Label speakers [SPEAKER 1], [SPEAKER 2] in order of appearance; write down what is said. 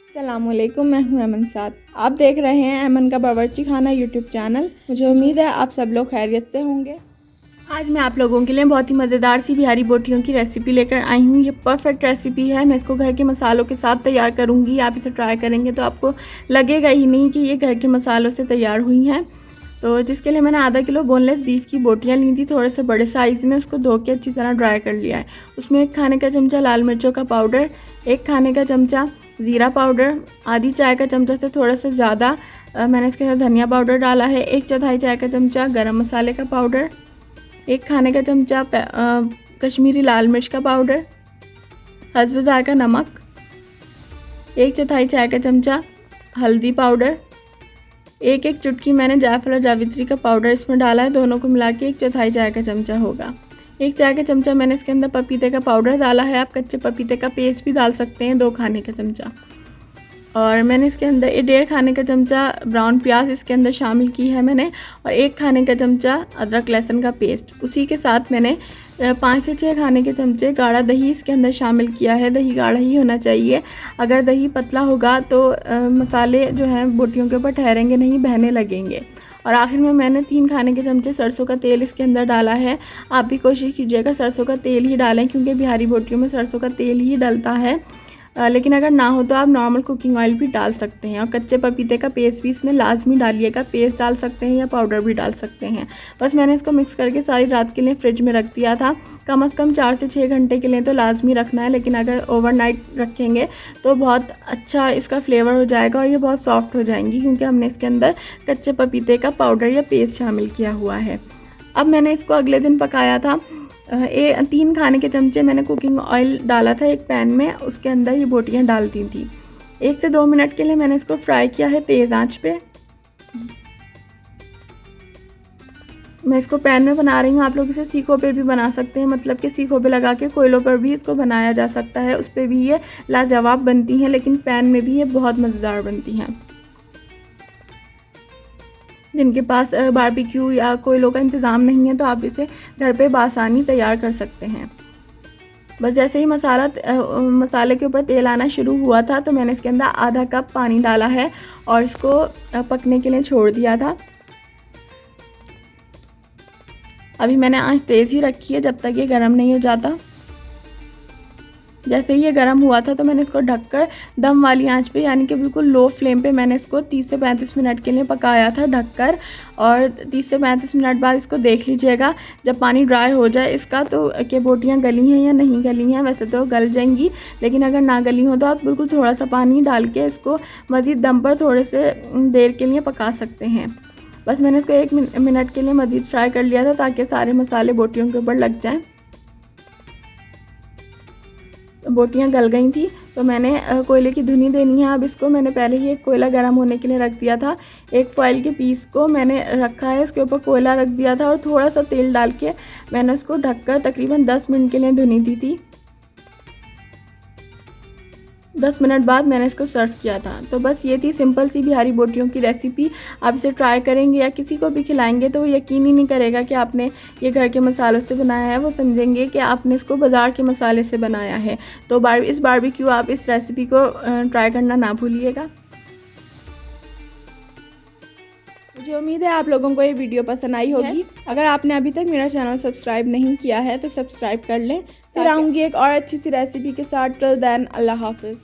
[SPEAKER 1] अस्सलामुअलैकुम, मैं हूं अमन साद। आप देख रहे हैं अमन का बावर्ची खाना यूट्यूब चैनल। मुझे उम्मीद है आप सब लोग खैरियत से होंगे। आज मैं आप लोगों के लिए बहुत ही मज़ेदार सी बिहारी बोटियों की रेसिपी लेकर आई हूं। ये परफेक्ट रेसिपी है। मैं इसको घर के मसालों के साथ तैयार करूंगी। आप इसे ट्राई करेंगे तो आपको लगेगा ही नहीं कि ये घर के मसालों से तैयार हुई हैं। तो जिसके लिए मैंने आधा किलो बोनलेस बीफ की बोटियाँ ली थी, थोड़े से बड़े साइज़ में। उसको धो के अच्छी तरह ड्राई कर लिया है। उसमें 1 खाने का चमचा लाल मिर्चों का पाउडर, 1 खाने का चमचा ज़ीरा पाउडर, आधी चाय का चमचा से थोड़ा सा ज़्यादा मैंने इसके अंदर धनिया पाउडर डाला है, 1/4 चाय का चमचा गरम मसाले का पाउडर, 1 खाने का चमचा कश्मीरी लाल मिर्च का पाउडर, हस्ब ज़ायक़ा नमक, 1/4 चाय का चमचा हल्दी पाउडर, एक चुटकी मैंने जायफल और जावित्री का पाउडर इसमें डाला है। दोनों को मिला के 1/4 चाय का चमचा होगा। 1 चाय का चमचा मैंने इसके अंदर पपीते का पाउडर डाला है। आप कच्चे पपीते का पेस्ट भी डाल सकते हैं, 2 खाने का चमचा। और मैंने इसके अंदर 1.5 खाने का चमचा ब्राउन प्याज इसके अंदर शामिल की है मैंने, और 1 खाने का चमचा अदरक लहसुन का पेस्ट। उसी के साथ मैंने 5 से 6 खाने के चमचे गाढ़ा दही इसके अंदर शामिल किया है। दही गाढ़ा ही होना चाहिए। अगर दही पतला होगा तो मसाले जो हैं बोटियों के ऊपर ठहरेंगे नहीं, बहने लगेंगे। और आखिर में मैंने 3 खाने के चमचे सरसों का तेल इसके अंदर डाला है। आप भी कोशिश कीजिएगा सरसों का तेल ही डालें, क्योंकि बिहारी बोटियों में सरसों का तेल ही डलता है। लेकिन अगर ना हो तो आप नॉर्मल कुकिंग ऑयल भी डाल सकते हैं। और कच्चे पपीते का पेस्ट भी इसमें लाजमी डालिएगा। पेस्ट डाल सकते हैं या पाउडर भी डाल सकते हैं। बस मैंने इसको मिक्स करके सारी रात के लिए फ्रिज में रख दिया था। कम से कम 4 से 6 घंटे के लिए तो लाजमी रखना है, लेकिन अगर ओवरनाइट रखेंगे तो बहुत अच्छा इसका फ्लेवर हो जाएगा और ये बहुत सॉफ्ट हो जाएंगी, क्योंकि हमने इसके अंदर कच्चे पपीते का पाउडर या पेस्ट शामिल किया हुआ है। अब मैंने इसको अगले दिन पकाया था। 3 खाने के चमचे मैंने कुकिंग ऑयल डाला था एक पैन में, उसके अंदर ये बोटियां डाल दी थी। 1 से 2 मिनट के लिए मैंने इसको फ्राई किया है तेज़ आंच पे। मैं इसको पैन में बना रही हूँ। आप लोग इसे सीखों पे भी बना सकते हैं, मतलब कि सीखों पे लगा के कोयलों पर भी इसको बनाया जा सकता है। उस पर भी ये लाजवाब बनती हैं, लेकिन पैन में भी ये बहुत मज़ेदार बनती हैं। जिनके पास बारबेक्यू या कोयलों का इंतज़ाम नहीं है तो आप इसे घर पे बासानी तैयार कर सकते हैं। बस जैसे ही मसाले के ऊपर तेल आना शुरू हुआ था तो मैंने इसके अंदर आधा कप पानी डाला है और इसको पकने के लिए छोड़ दिया था। अभी मैंने आंच तेज़ ही रखी है जब तक ये गर्म नहीं हो जाता। जैसे ही ये गर्म हुआ था तो मैंने इसको ढककर दम वाली आंच पे, यानी कि बिल्कुल लो फ्लेम पे मैंने इसको 30 से 35 मिनट के लिए पकाया था ढककर। और 30 से 35 मिनट बाद इसको देख लीजिएगा जब पानी ड्राई हो जाए इसका, तो कि बोटियाँ गली हैं या नहीं गली हैं। वैसे तो गल जाएंगी, लेकिन अगर ना गली हो तो आप बिल्कुल थोड़ा सा पानी डाल के इसको मज़ीद दम पर थोड़े से देर के लिए पका सकते हैं। बस मैंने इसको 1 मिनट के लिए मज़ीद फ्राई कर लिया था ताकि सारे मसाले बोटियों के ऊपर लग जाएँ। बोटियां गल गई थी तो मैंने कोयले की धुनी देनी है। अब इसको मैंने पहले ही एक कोयला गर्म होने के लिए रख दिया था। एक फॉइल के पीस को मैंने रखा है, उसके ऊपर कोयला रख दिया था और थोड़ा सा तेल डाल के मैंने उसको ढककर तकरीबन 10 मिनट के लिए धुनी दी थी। 10 मिनट बाद मैंने इसको सर्व किया था। तो बस ये थी सिंपल सी बिहारी बोटियों की रेसिपी। आप इसे ट्राई करेंगे या किसी को भी खिलाएंगे तो वो यकीन ही नहीं करेगा कि आपने ये घर के मसालों से बनाया है। वो समझेंगे कि आपने इसको बाज़ार के मसाले से बनाया है। तो इस बारबेक्यू आप इस रेसिपी को ट्राई करना ना भूलिएगा। मुझे उम्मीद है आप लोगों को ये वीडियो पसंद आई होगी। अगर आपने अभी तक मेरा चैनल सब्सक्राइब नहीं किया है तो सब्सक्राइब कर लें। फिर आऊँगी एक और अच्छी सी रेसिपी के साथ। टिल देन, अल्लाह हाफिज़।